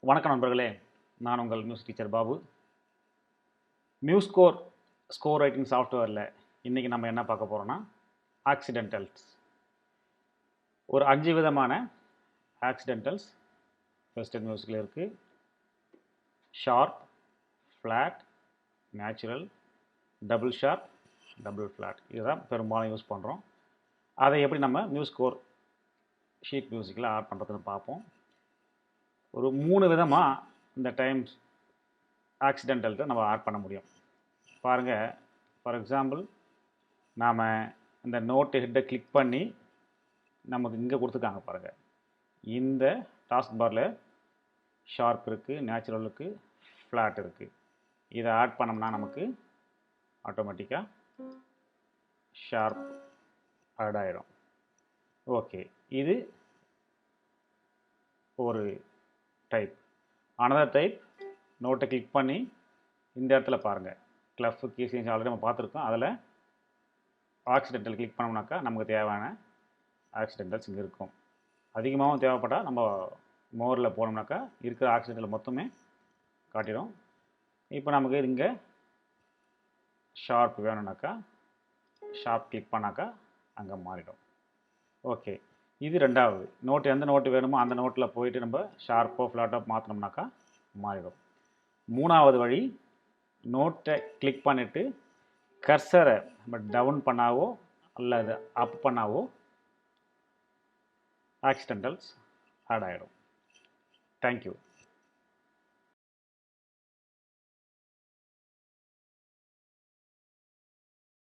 வணக்கம் நண்பர்களே, நான் உங்கள் music teacher Babu. MuseScore score writing சாஃப்ட்வேரில் இன்றைக்கி நம்ம என்ன பார்க்க போகிறோன்னா, ஆக்சிடென்டல்ஸ். ஒரு 5 விதமான ஆக்சிடென்டல்ஸ் வெஸ்டர்ன் மியூசிக்கில் இருக்குது. Sharp, flat, natural, double sharp, double flat. இதுதான் பெரும்பாலும் யூஸ் பண்ணுறோம். அதை எப்படி நம்ம மியூஸ்கோர் ஷீட் மியூசிக்கில் ஆட் பண்ணுறதுன்னு பார்ப்போம். ஒரு 3 விதமாக இந்த டைம்ஸ் ஆக்சிடென்டல்கிட்ட நம்ம ஆட் பண்ண முடியும். பாருங்கள், ஃபார் எக்ஸாம்பிள் நாம் இந்த நோட்டு ஹெட்டை கிளிக் பண்ணி நமக்கு இங்கே கொடுத்துருக்காங்க பாருங்கள். இந்த டாஸ்க் பாரில் ஷார்ப் இருக்குது, நேச்சுரல் இருக்குது, ஃப்ளாட் இருக்குது. இதை ஆட் பண்ணோம்னா நமக்கு ஆட்டோமேட்டிக்காக ஷார்ப் ஆட் ஆகிடும். ஓகே, இது ஒரு டைப். அனதர் டைப், நோட்டை கிளிக் பண்ணி இந்த இடத்துல பாருங்கள், கிளஃப் கீஸ் ஆல்ரெடி நம்ம பார்த்துருக்கோம். அதில் ஆக்சிடென்டல் கிளிக் பண்ணோம்னாக்கா நமக்கு தேவையான ஆக்சிடென்டல்ஸ் இங்கே இருக்கும். அதிகமாகவும் தேவைப்பட்டால் நம்ம மோரில் போனோம்னாக்கா இருக்கிற ஆக்சிடென்டல் மொத்தமே காட்டிடும். இப்போ நமக்கு இங்கே ஷார்ப் வேணும்னாக்கா ஷார்ப் கிளிக் பண்ணாக்கா அங்கே மாறிடும். ஓகே, இது ரெண்டாவது. நோட்டு எந்த நோட்டு வேணுமோ அந்த நோட்டில் போயிட்டு நம்ம ஷார்ப்போ ஃப்ளாட்டோ மாற்றினோம்னாக்கா மாறிடும். மூணாவது வழி, நோட்டை கிளிக் பண்ணிவிட்டு கர்சரை நம்ம டவுன் பண்ணாவோ அல்லது அப் பண்ணாவோ ஆக்சிடென்டல்ஸ் ஆட் ஆகிடும். தேங்க்யூ.